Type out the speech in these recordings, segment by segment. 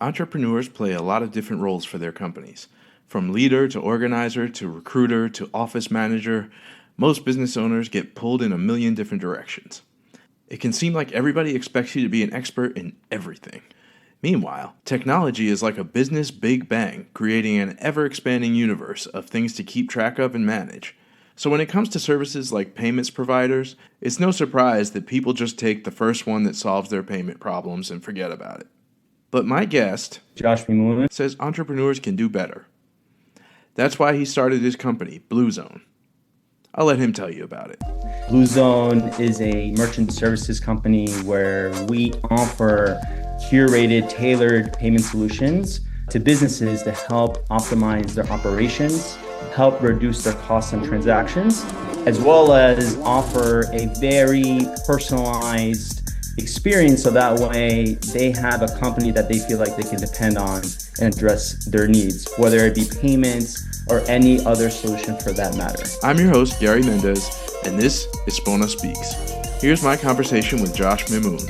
Entrepreneurs play a lot of different roles for their companies. From leader to organizer to recruiter to office manager, most business owners get pulled in a million different directions. It can seem like everybody expects you to be an expert in everything. Meanwhile, technology is like a business big bang, creating an ever-expanding universe of things to keep track of and manage. So when it comes to services like payments providers, it's no surprise that people just take the first one that solves their payment problems and forget about it. But my guest, Josh Mimoun. says entrepreneurs can do better. That's why he started his company, Bluezone. I'll let him tell you about it. Bluezone is a merchant services company where we offer curated, tailored payment solutions to businesses to help optimize their operations, help reduce their costs on transactions, as well as offer a very personalized experience so that way they have a company that they feel like they can depend on and address their needs, whether it be payments or any other solution for that matter. I'm your host, Gary Mendez, and this is Spona Speaks. Here's my conversation with Josh Mimoun.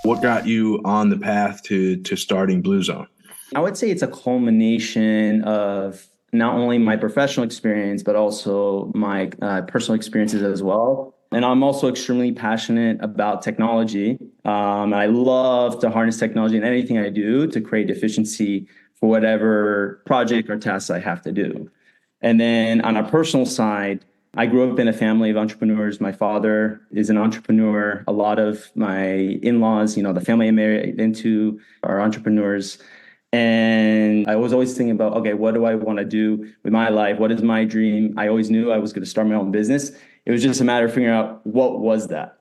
What got you on the path to starting Bluezone? I would say it's a culmination of not only my professional experience, but also my personal experiences as well. And I'm also extremely passionate about technology. I love to harness technology in anything I do to create efficiency for whatever project or tasks I have to do. And then on a personal side, I grew up in a family of entrepreneurs. My father is an entrepreneur. A lot of my in-laws, the family I married into are entrepreneurs. And I was always thinking about, okay, what do I want to do with my life? What is my dream? I always knew I was going to start my own business. It was just a matter of figuring out what was that.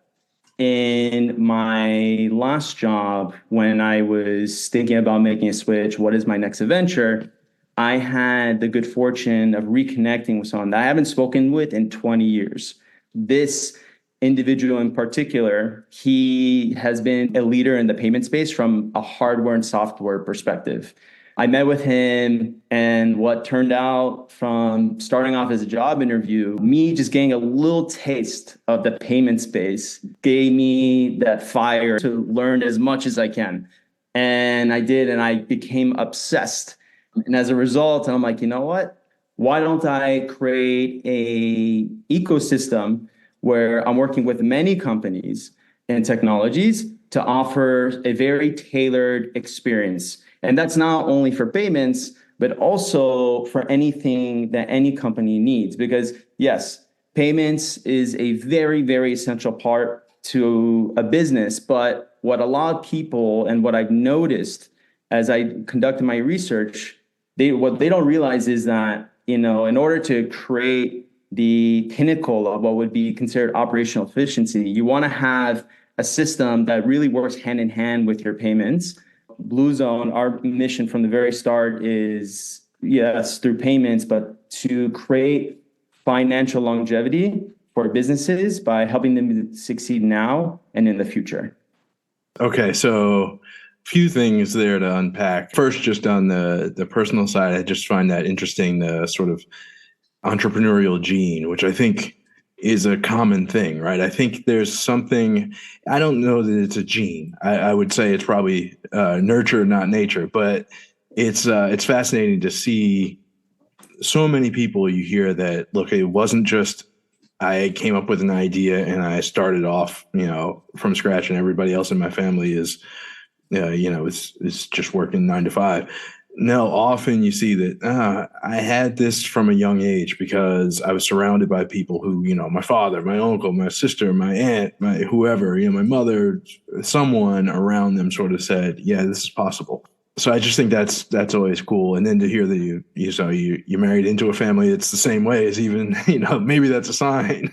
In my last job, when I was thinking about making a switch, what is my next adventure? I had the good fortune of reconnecting with someone that I haven't spoken with in 20 years. This individual in particular, he has been a leader in the payment space from a hardware and software perspective. I met with him, and what turned out from starting off as a job interview, me just getting a little taste of the payment space gave me that fire to learn as much as I can. And I did, and I became obsessed. And as a result, I'm like, you know what? Why don't I create a ecosystem where I'm working with many companies and technologies to offer a very tailored experience. And that's not only for payments, but also for anything that any company needs. Because yes, payments is a very, very essential part to a business. But what a lot of people and what I've noticed as I conducted my research, what they don't realize is that, in order to create the pinnacle of what would be considered operational efficiency, you want to have a system that really works hand in hand with your payments. Bluezone, our mission from the very start is, yes, through payments, but to create financial longevity for businesses by helping them succeed now and in the future. Okay, so few things there to unpack. First, just on the personal side, I just find that interesting, the sort of entrepreneurial gene, which I think is a common thing, right? I think there's something, I don't know that it's a gene. I would say it's probably nurture, not nature, but it's fascinating to see so many people you hear that, look, it wasn't just I came up with an idea and I started off, from scratch, and everybody else in my family is, it's just working 9 to 5. No, often you see that I had this from a young age because I was surrounded by people who, my father, my uncle, my sister, my aunt, my whoever, my mother, someone around them sort of said, yeah, this is possible. So I just think that's always cool. And then to hear that you married into a family that's the same way is even, maybe that's a sign.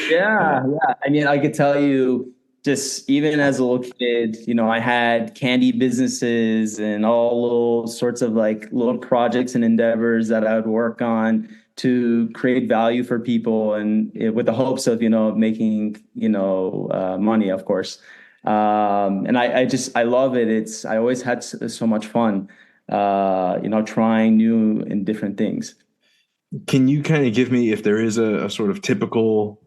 Yeah. I mean, I could tell you, just even as a little kid, I had candy businesses and all little sorts of like little projects and endeavors that I would work on to create value for people, and with the hopes of, making, money, of course. And I love it. I always had so much fun, trying new and different things. Can you kind of give me, if there is a sort of typical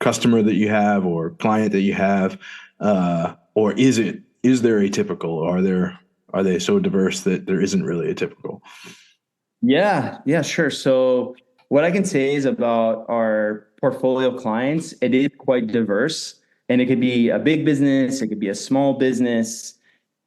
customer that you have or client that you have, or is there atypical? Are they so diverse that there isn't really a typical? Yeah, sure. So what I can say is about our portfolio clients, it is quite diverse, and it could be a big business, it could be a small business.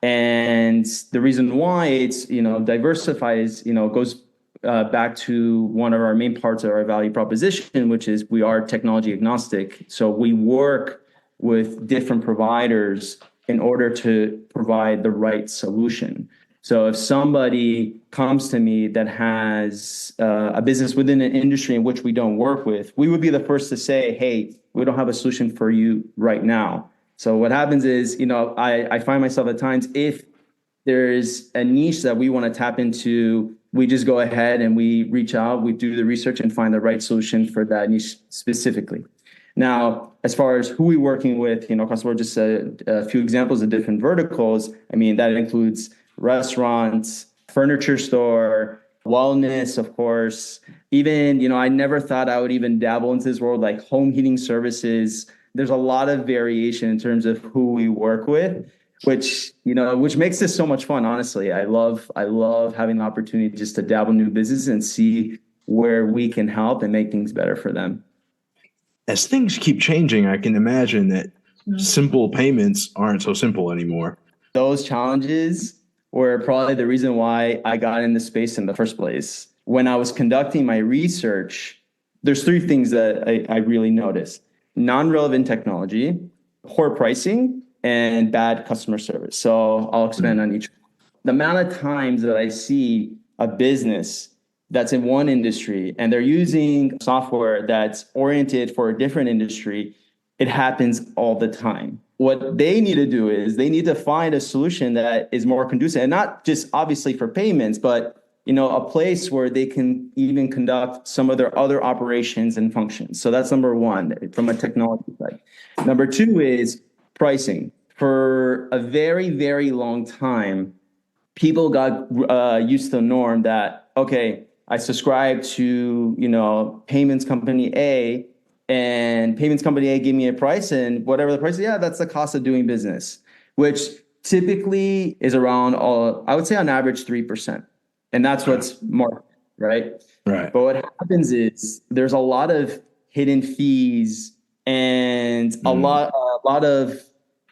And the reason why it's, diversified is, goes back to one of our main parts of our value proposition, which is we are technology agnostic. So we work with different providers in order to provide the right solution. So if somebody comes to me that has a business within an industry in which we don't work with, we would be the first to say, hey, we don't have a solution for you right now. So what happens is, I find myself at times, if there's a niche that we want to tap into, we just go ahead and we reach out, we do the research and find the right solution for that niche specifically. Now, as far as who we're working with, customer, just a few examples of different verticals. I mean, that includes restaurants, furniture store, wellness, of course. Even, I never thought I would even dabble into this world, like home heating services. There's a lot of variation in terms of who we work with, which makes this so much fun. Honestly, I love having the opportunity just to dabble in new business and see where we can help and make things better for them. As things keep changing, I can imagine that simple payments aren't so simple anymore. Those challenges were probably the reason why I got in the space in the first place. When I was conducting my research, there's three things that I really noticed: non-relevant technology, poor pricing, and bad customer service. So I'll expand on each. The amount of times that I see a business that's in one industry and they're using software that's oriented for a different industry, it happens all the time. What they need to do is they need to find a solution that is more conducive, and not just obviously for payments, but a place where they can even conduct some of their other operations and functions. So that's number one from a technology side. Number two is pricing. For a very, very long time, people got used to the norm that, okay, I subscribe to, payments company A, and payments company A gave me a price, and whatever the price is, yeah, that's the cost of doing business, which typically is around, I would say on average, 3%. And that's what's market, right? Right. But what happens is there's a lot of hidden fees and a lot of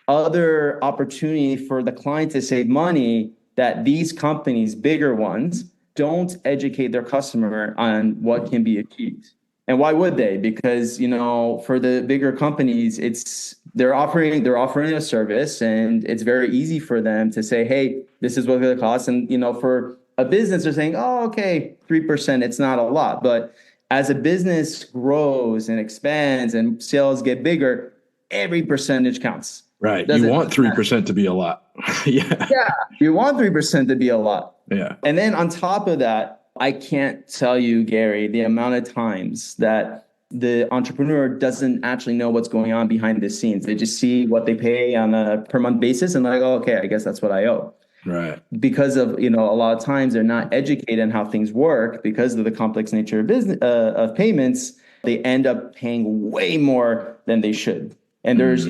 other opportunity for the client to save money that these companies, bigger ones, don't educate their customer on what can be achieved. And why would they? Because, for the bigger companies, they're offering a service, and it's very easy for them to say, hey, this is what it costs. And, for a business, they're saying, oh, okay, 3%, it's not a lot. But as a business grows and expands and sales get bigger, every percentage counts. Right. You want 3% to be a lot. Yeah. Yeah. You want 3% to be a lot. Yeah. And then on top of that, I can't tell you, Gary, the amount of times that the entrepreneur doesn't actually know what's going on behind the scenes. They just see what they pay on a per month basis and they're like, oh, okay, I guess that's what I owe. Right. Because of, a lot of times they're not educated on how things work because of the complex nature of business, of payments. They end up paying way more than they should. And there's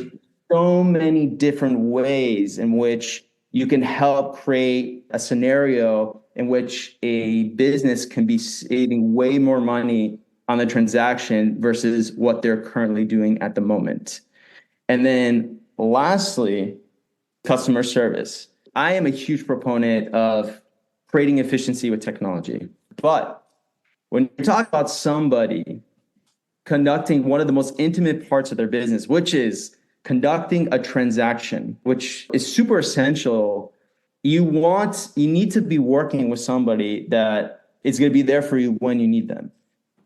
so many different ways in which you can help create a scenario in which a business can be saving way more money on the transaction versus what they're currently doing at the moment. And then lastly, customer service. I am a huge proponent of creating efficiency with technology. But when you talk about somebody conducting one of the most intimate parts of their business, which is conducting a transaction, which is super essential, you need to be working with somebody that is going to be there for you when you need them.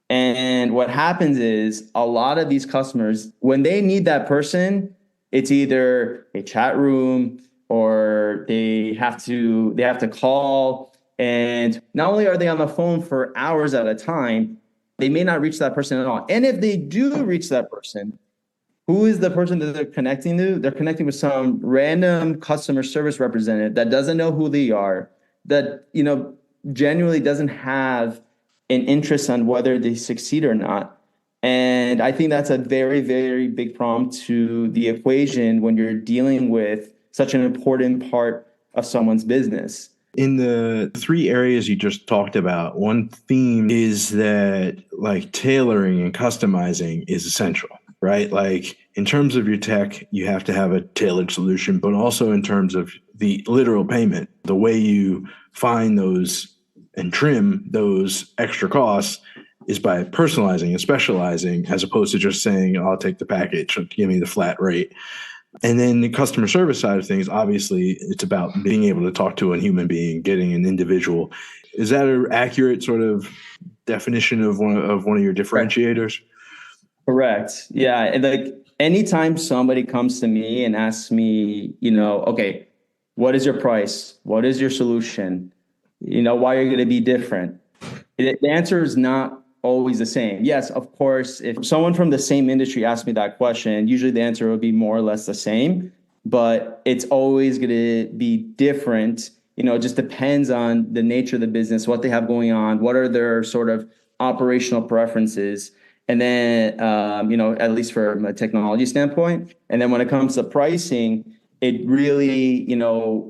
And what happens is a lot of these customers, when they need that person, it's either a chat room or they have to call. And not only are they on the phone for hours at a time, they may not reach that person at all. And if they do reach that person, who is the person that they're connecting to? They're connecting with some random customer service representative that doesn't know who they are, that, genuinely doesn't have an interest on whether they succeed or not. And I think that's a very, very big problem to the equation when you're dealing with such an important part of someone's business. In the three areas you just talked about, one theme is that like tailoring and customizing is essential, right? Like in terms of your tech, you have to have a tailored solution, but also in terms of the literal payment, the way you find those and trim those extra costs is by personalizing and specializing, as opposed to just saying, I'll take the package, give me the flat rate. And then the customer service side of things, obviously, it's about being able to talk to a human being, getting an individual. Is that an accurate sort of definition of one of your differentiators? Correct. Yeah. And like anytime somebody comes to me and asks me, okay, what is your price? What is your solution? Why are you going to be different? The answer is not always the same. Yes, of course, if someone from the same industry asked me that question, usually the answer would be more or less the same, but it's always going to be different. It just depends on the nature of the business, what they have going on, what are their sort of operational preferences. And then, at least from a technology standpoint. And then when it comes to pricing, it really,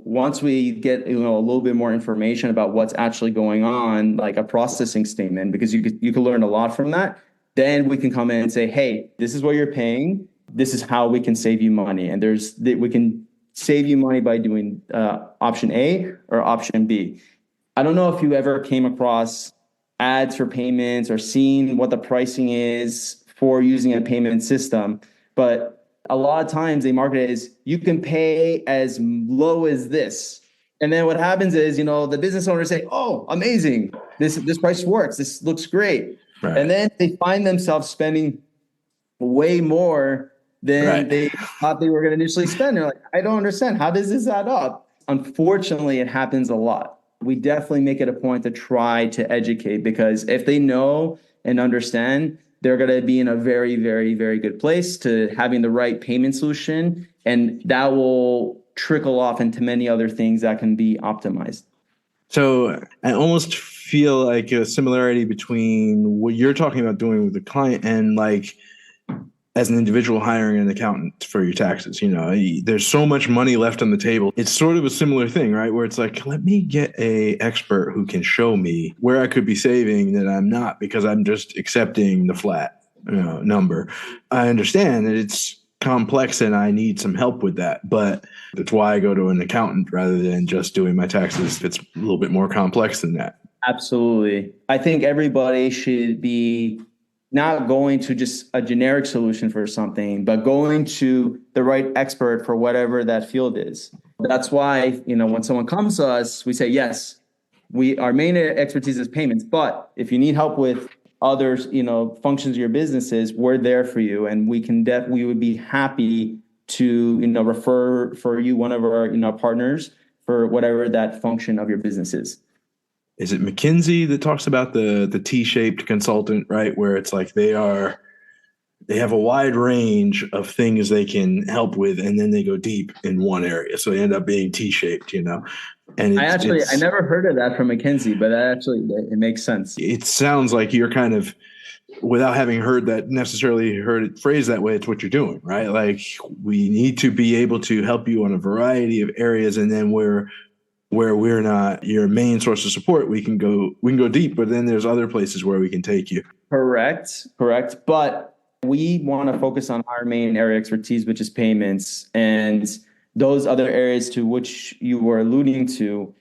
once we get, a little bit more information about what's actually going on, like a processing statement, because you could learn a lot from that, then we can come in and say, hey, this is what you're paying. This is how we can save you money. And we can save you money by doing option A or option B. I don't know if you ever came across ads for payments or seen what the pricing is for using a payment system, but a lot of times they market it as you can pay as low as this. And then what happens is, the business owners say, oh, amazing. This price works. This looks great. Right. And then they find themselves spending way more than they thought they were going to initially spend. They're like, I don't understand. How does this add up? Unfortunately, it happens a lot. We definitely make it a point to try to educate, because if they know and understand, they're going to be in a very, very, very good place to having the right payment solution. And that will trickle off into many other things that can be optimized. So I almost feel like a similarity between what you're talking about doing with the client and like as an individual hiring an accountant for your taxes. There's so much money left on the table. It's sort of a similar thing, right? Where it's like, let me get a expert who can show me where I could be saving that I'm not, because I'm just accepting the flat number. I understand that it's complex and I need some help with that, but that's why I go to an accountant rather than just doing my taxes. It's a little bit more complex than that. Absolutely. I think everybody should be not going to just a generic solution for something, but going to the right expert for whatever that field is. That's why, when someone comes to us, we say, yes, our main expertise is payments, but if you need help with other, functions of your businesses, we're there for you. And we would be happy to, refer for you one of our, partners for whatever that function of your business is. Is it McKinsey that talks about the T-shaped consultant, right? Where it's like they have a wide range of things they can help with, and then they go deep in one area. So they end up being T-shaped, And I never heard of that from McKinsey, but it makes sense. It sounds like you're kind of, without having heard it phrased that way, it's what you're doing, right? Like we need to be able to help you on a variety of areas, and then where we're not your main source of support, we can go deep, but then there's other places where we can take you. Correct. But we want to focus on our main area of expertise, which is payments, and those other areas to which you were alluding to.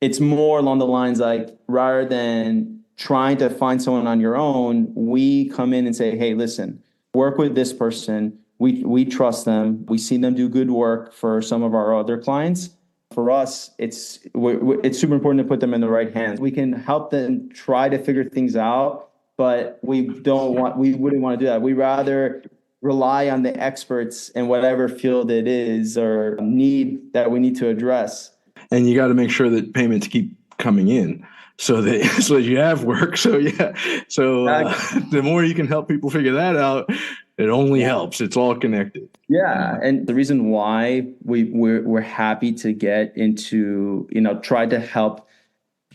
It's more along the lines like, rather than trying to find someone on your own, we come in and say, hey, listen, work with this person. We trust them. We see them do good work for some of our other clients. For us, it's super important to put them in the right hands. We can help them try to figure things out, but we wouldn't want to do that. We rather rely on the experts in whatever field it is or need that we need to address. And you got to make sure that payments keep coming in so that you have work. So the more you can help people figure that out, it only helps. It's all connected. Yeah. And the reason why we're happy to get into, try to help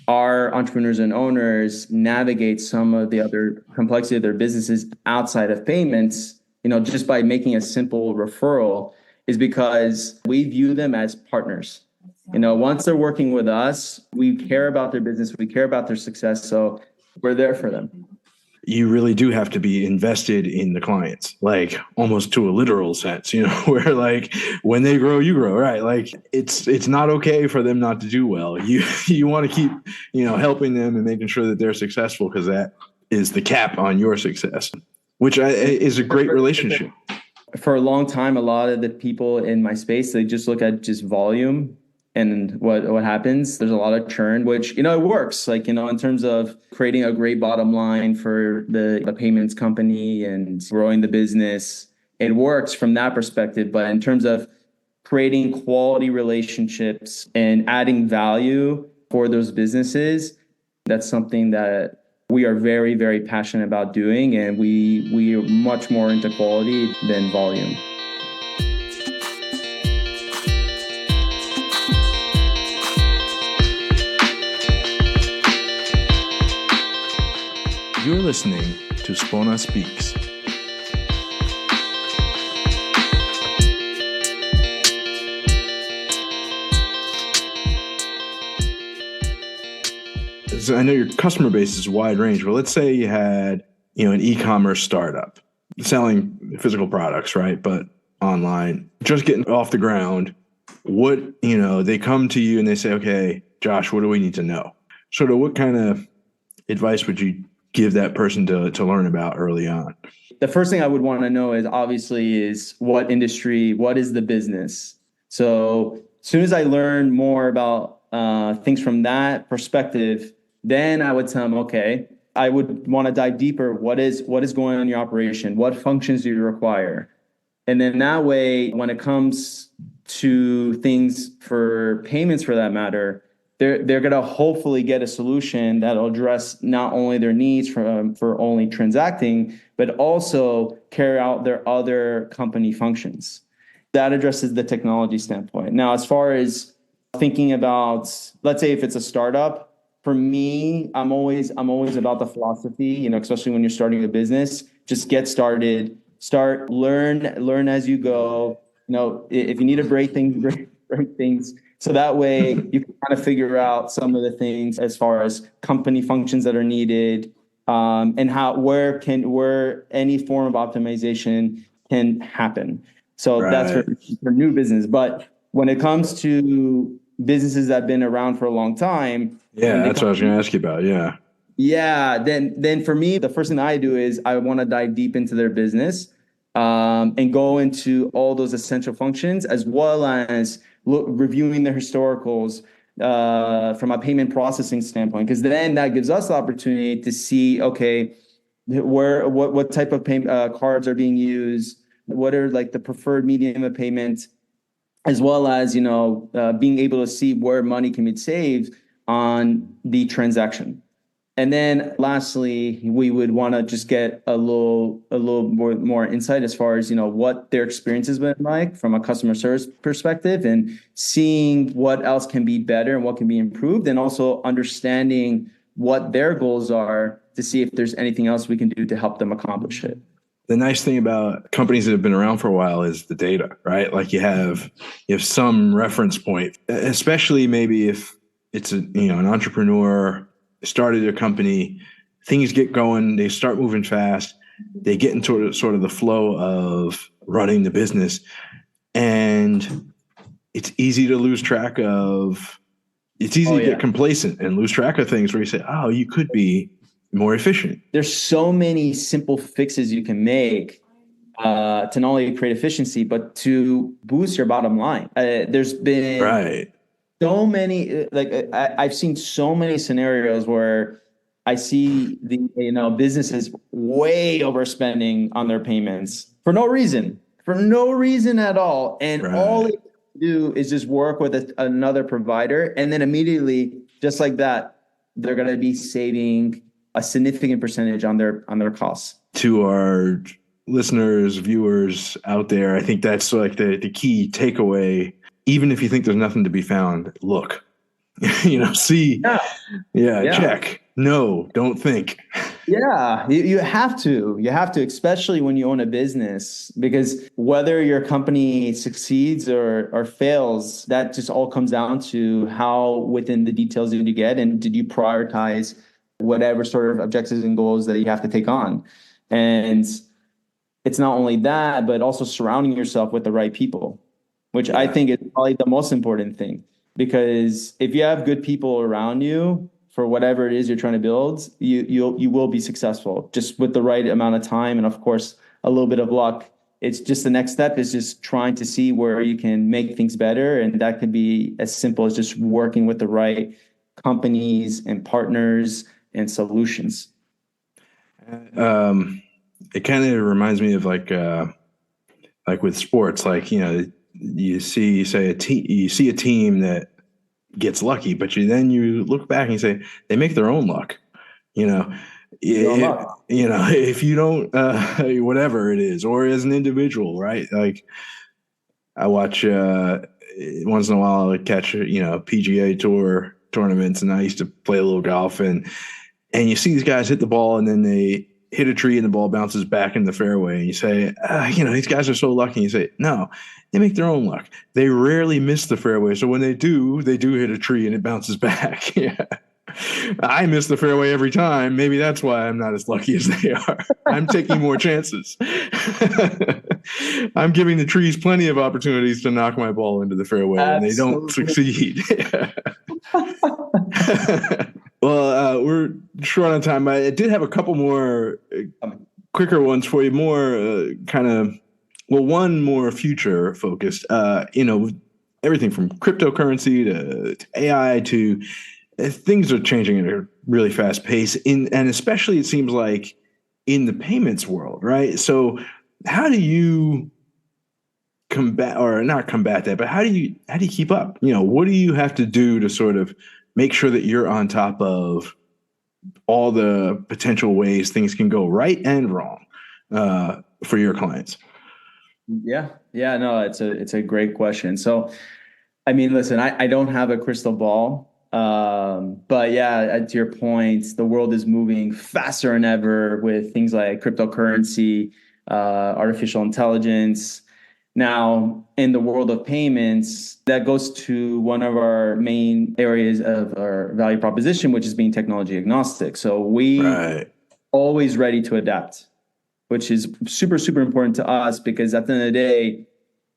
our entrepreneurs and owners navigate some of the other complexity of their businesses outside of payments, just by making a simple referral, is because we view them as partners. Once they're working with us, we care about their business, we care about their success, so we're there for them. You really do have to be invested in the clients, like almost to a literal sense, where like when they grow, you grow, right? Like it's not okay for them not to do well. You want to keep, helping them and making sure that they're successful, because that is the cap on your success, which is a great relationship. For a long time, a lot of the people in my space, they just look at just volume and what happens. There's a lot of churn, which, it works, like, in terms of creating a great bottom line for the payments company and growing the business. It works from that perspective. But in terms of creating quality relationships and adding value for those businesses, that's something that we are very, very passionate about doing. And we are much more into quality than volume. You're listening to Spona Speaks. So I know your customer base is wide range, but let's say you had, an e-commerce startup selling physical products, right? But online, just getting off the ground. What, they come to you and they say, okay, Josh, what do we need to know? Sort of what kind of advice would you give that person to learn about early on? The first thing I would want to know is what industry, what is the business? So as soon as I learn more about things from that perspective, then I would tell them, okay, I would want to dive deeper. What is going on in your operation? What functions do you require? And then that way, when it comes to things for payments, for that matter, they're going to hopefully get a solution that'll address not only their needs for only transacting, but also carry out their other company functions. That addresses the technology standpoint. Now, as far as thinking about, let's say if it's a startup, for me, I'm always about the philosophy, especially when you're starting a business, just get started, learn as you go. If you need to break things. So that way you can kind of figure out some of the things as far as company functions that are needed, and where any form of optimization can happen. So right. That's for new business. But when it comes to businesses that have been around for a long time. Yeah, that's what I was going to ask you about. Yeah. Yeah. Then for me, the first thing I do is I want to dive deep into their business, and go into all those essential functions, as well as reviewing their historicals from a payment processing standpoint, because then that gives us the opportunity to see, okay, what type of payment cards are being used, what are like the preferred medium of payment, as well as being able to see where money can be saved on the transaction. And then lastly, we would want to just get a little more insight as far as, what their experience has been like from a customer service perspective, and seeing what else can be better and what can be improved, and also understanding what their goals are to see if there's anything else we can do to help them accomplish it. The nice thing about companies that have been around for a while is the data, right? Like you have some reference point, especially maybe if it's an entrepreneur started a company, things get going, they start moving fast, they get into sort of the flow of running the business, and it's easy to lose track of. It's easy to get complacent and lose track of things where you say, oh, you could be more efficient. There's so many simple fixes you can make to not only create efficiency, but to boost your bottom line. There's been so many, I've seen so many scenarios where I see the businesses way overspending on their payments for no reason at all, and all they do is just work with another provider, and then immediately, just like that, they're going to be saving a significant percentage on their costs. To our listeners, viewers out there, I think that's like the key takeaway. Even if you think there's nothing to be found, look. See, Yeah. yeah, Yeah. check. No, don't think. Yeah, you have to. You have to, especially when you own a business, because whether your company succeeds or fails, that just all comes down to how within the details did you get, and did you prioritize whatever sort of objectives and goals that you have to take on. And it's not only that, but also surrounding yourself with the right people, which I Yeah. think is probably the most important thing. Because if you have good people around you for whatever it is you're trying to build, you will be successful just with the right amount of time and of course a little bit of luck. It's just the next step is just trying to see where you can make things better, and that could be as simple as just working with the right companies and partners and solutions. Um, it kind of reminds me of like with sports, like, you see a team that gets lucky, but then you look back and you say they make their own luck. You know, Your own if, luck. if you don't, whatever it is, or as an individual, right? Like I watch once in a while, I catch PGA Tour tournaments, and I used to play a little golf, and you see these guys hit the ball, and then they hit a tree, and the ball bounces back in the fairway, and you say, these guys are so lucky. And you say, no, they make their own luck. They rarely miss the fairway, so when they do hit a tree, and it bounces back. Yeah. I miss the fairway every time. Maybe that's why I'm not as lucky as they are. I'm taking more chances. I'm giving the trees plenty of opportunities to knock my ball into the fairway, and they don't Absolutely. succeed. Well, we're short on time, but I did have a couple more quicker ones for you, more kind of, well, one more future focused. Everything from cryptocurrency to AI to things are changing at a really fast pace and especially it seems like in the payments world, right? So how do you combat, or not combat that, but how do you keep up? What do you have to do to sort of make sure that you're on top of all the potential ways things can go right and wrong for your clients? Yeah, no, it's a great question. So, I mean, listen, I don't have a crystal ball. But yeah, to your point, the world is moving faster than ever with things like cryptocurrency, artificial intelligence. Now, in the world of payments, that goes to one of our main areas of our value proposition, which is being technology agnostic. So we Right. always ready to adapt, which is super, super important to us because at the end of the day,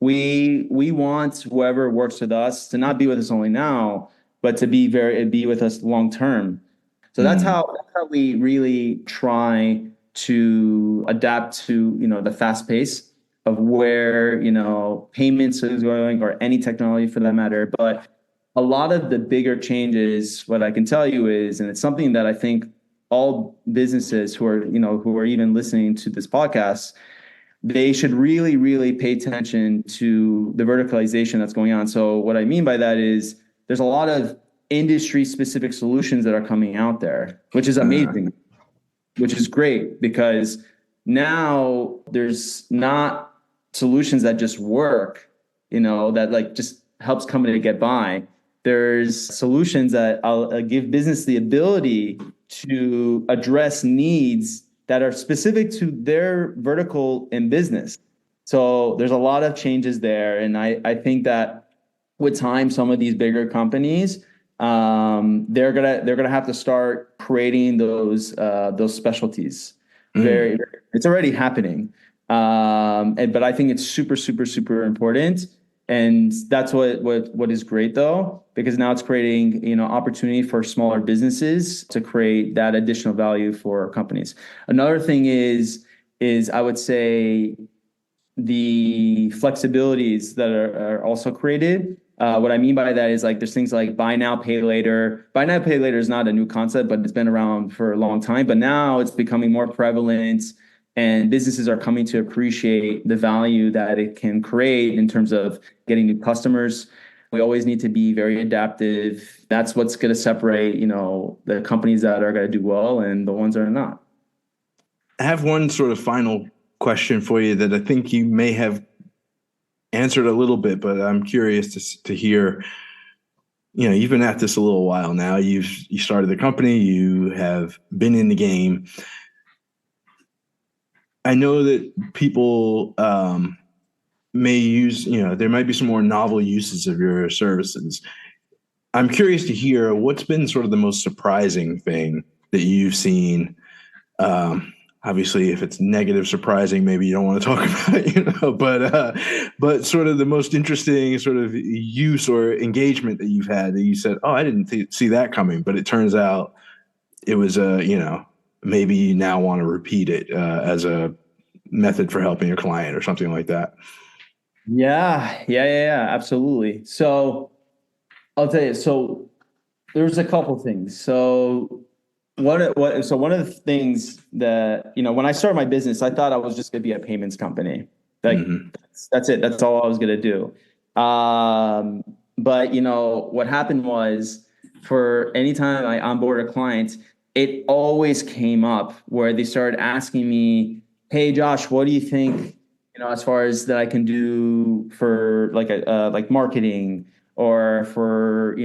we want whoever works with us to not be with us only now, but to be with us long term. So Mm. that's how we really try to adapt to the fast pace of where payments is going, or any technology for that matter. But a lot of the bigger changes, what I can tell you is, and it's something that I think all businesses who are even listening to this podcast, they should really, really pay attention to the verticalization that's going on. So what I mean by that is there's a lot of industry specific solutions that are coming out there, which is Uh, amazing, which is great because now there's not solutions that just work, that like just helps company to get by. There's solutions that I'll give business the ability to address needs that are specific to their vertical in business. So there's a lot of changes there. And I think that with time, some of these bigger companies, they're gonna have to start creating those specialties. mm. It's already happening, but I think it's super, super, super important, and that's what is great though, because now it's creating opportunity for smaller businesses to create that additional value for companies. Another thing is I would say the flexibilities that are also created. What I mean by that is like there's things like buy now, pay later. Buy now, pay later is not a new concept, but it's been around for a long time. But now it's becoming more prevalent, and businesses are coming to appreciate the value that it can create in terms of getting new customers. We always need to be very adaptive. That's what's going to separate, the companies that are going to do well and the ones that are not. I have one sort of final question for you that I think you may have answered a little bit, but I'm curious to hear. you've been at this a little while now. You started the company. You have been in the game. I know that people may use, there might be some more novel uses of your services. I'm curious to hear what's been sort of the most surprising thing that you've seen. Obviously, if it's negative surprising, maybe you don't want to talk about it, but sort of the most interesting sort of use or engagement that you've had that you said, oh, I didn't see that coming, but it turns out it was maybe you now want to repeat it as a method for helping a client or something like that. Yeah, absolutely. So I'll tell you. So there's a couple things. So one of the things that, when I started my business, I thought I was just going to be a payments company. Like Mm-hmm. that's it. That's all I was going to do. But what happened was, for any time I onboard a client, it always came up where they started asking me, "Hey, Josh, what do you think, as far as that I can do for like marketing or for,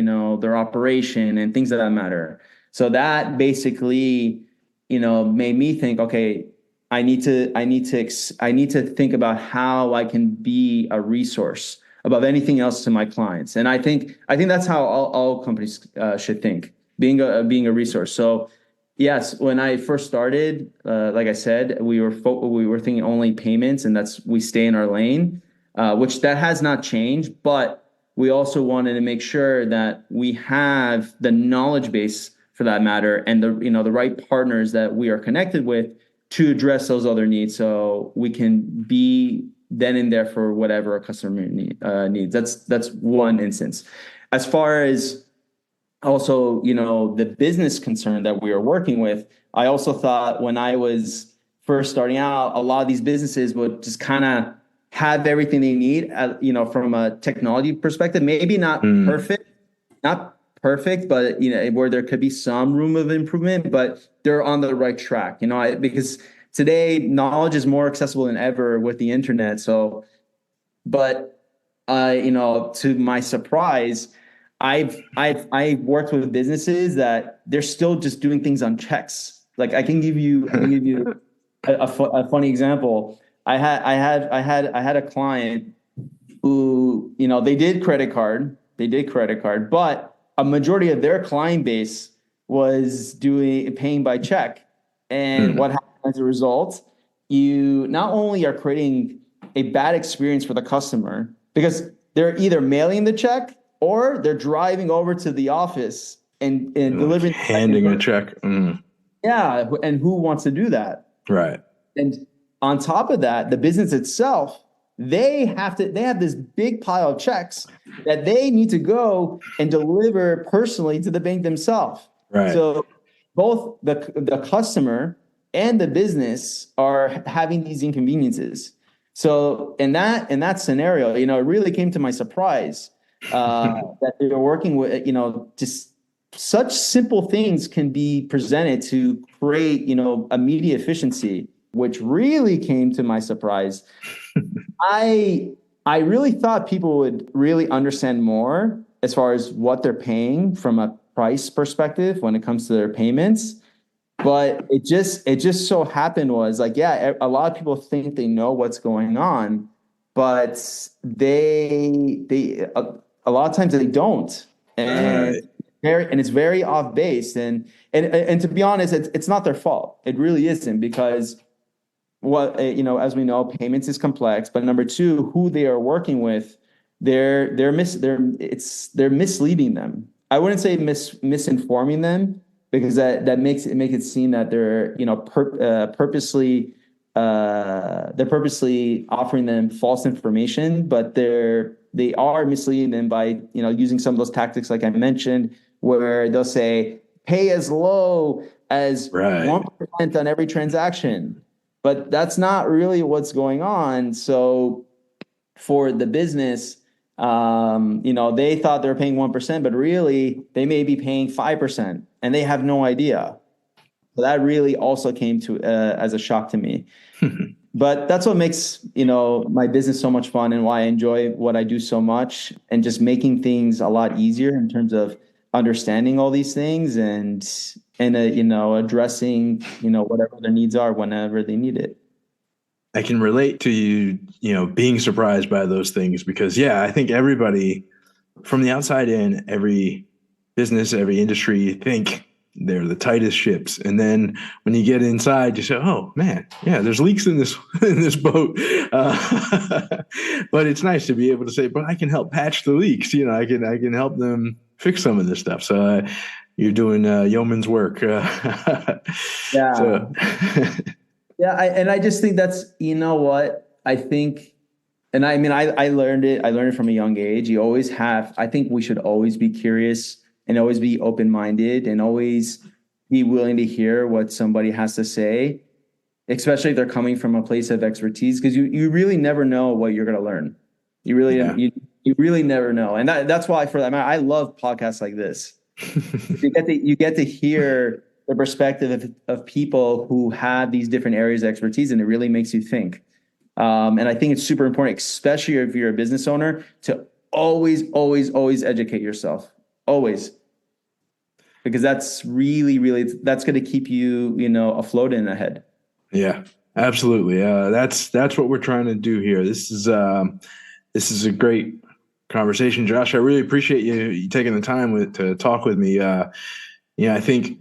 their operation and things of that matter." So that basically, made me think, okay, I need to think about how I can be a resource above anything else to my clients. And I think that's how all companies should think, being a resource. So yes, when I first started, like I said, we were thinking only payments, and we stay in our lane, which that has not changed. But we also wanted to make sure that we have the knowledge base, for that matter, and the right partners that we are connected with to address those other needs, so we can be then and there for whatever a customer needs. That's one instance. As far as also, the business concern that we are working with, I also thought when I was first starting out, a lot of these businesses would just kind of have everything they need, from a technology perspective, maybe Mm. not perfect, but where there could be some room of improvement, but they're on the right track. Because today knowledge is more accessible than ever with the internet. So, but to my surprise, I've worked with businesses that they're still just doing things on checks. Like I can give you a funny example. I had a client who, they did credit card, but a majority of their client base was paying by check. And Mm. what happened as a result, you not only are creating a bad experience for the customer, because they're either mailing the check or they're driving over to the office and Like delivering the check in handing a person. check. Mm. Yeah, and who wants to do that? Right. And on top of that, the business itself, they have this big pile of checks that they need to go and deliver personally to the bank themselves. Right. So both the customer and the business are having these inconveniences. So in that scenario, it really came to my surprise that they were working with, just such simple things can be presented to create, immediate efficiency, which really came to my surprise. I I really thought people would really understand more as far as what they're paying from a price perspective when it comes to their payments. But it just so happened was like, yeah, a lot of people think they know what's going on, but a lot of times they don't. And Right. it's very off base. And to be honest, it's not their fault. It really isn't, because as we know, payments is complex. But number two, who they are working with, they're misleading them. I wouldn't say misinforming them, because that make it seem that they're they're purposely offering them false information, but they are misleading them by using some of those tactics like I mentioned, where they'll say pay as low as Right. 1% on every transaction, but that's not really what's going on. So for the business, they thought they were paying 1%, but really they may be paying 5%, and they have no idea. So that really also came to as a shock to me. But that's what makes, my business so much fun and why I enjoy what I do so much, and just making things a lot easier in terms of understanding all these things and addressing, whatever their needs are whenever they need it. I can relate to you, being surprised by those things because, I think everybody from the outside in, every business, every industry, you think they're the tightest ships. And then when you get inside, you say, oh man, there's leaks in this, in this boat. But it's nice to be able to say, but I can help patch the leaks. I can help them fix some of this stuff. So you're doing yeoman's work. Yeah. So. I just think that's, what I think. And I mean, I learned it from a young age. I think we should always be curious and always be open-minded and always be willing to hear what somebody has to say, especially if they're coming from a place of expertise, because you really never know what you're going to learn. You really, you really never know. And that's why I love podcasts like this. You get to hear the perspective of people who have these different areas of expertise, and it really makes you think. And I think it's super important, especially if you're a business owner, to always, always, always educate yourself. Always. Because that's really, really, that's going to keep you, afloat and ahead. Yeah, absolutely. That's what we're trying to do here. This is a great conversation, Josh. I really appreciate you taking the time to talk with me. I think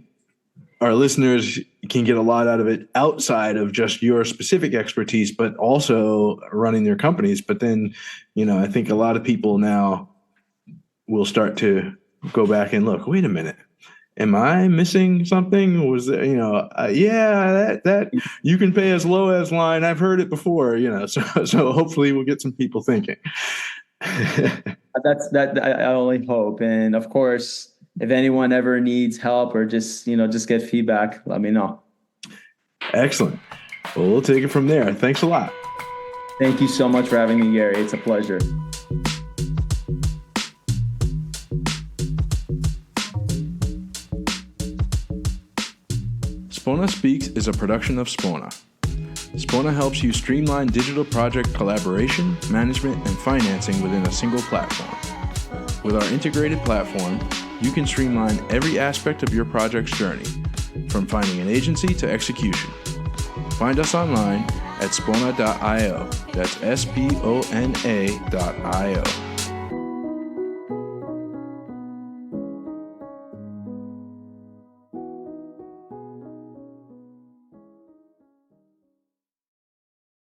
our listeners can get a lot out of it outside of just your specific expertise, but also running their companies. But then, I think a lot of people now will start to go back and look, wait a minute, am I missing something? Was there, that you can pay as low as line. I've heard it before, so hopefully we'll get some people thinking. That I only hope. And of course, if anyone ever needs help or just get feedback, let me know. Excellent. Well, we'll take it from there. Thanks a lot. Thank you so much for having me, Gary. It's a pleasure. Spona Speaks is a production of Spona. Spona helps you streamline digital project collaboration, management, and financing within a single platform. With our integrated platform, you can streamline every aspect of your project's journey, from finding an agency to execution. Find us online at spona.io. That's spona.io.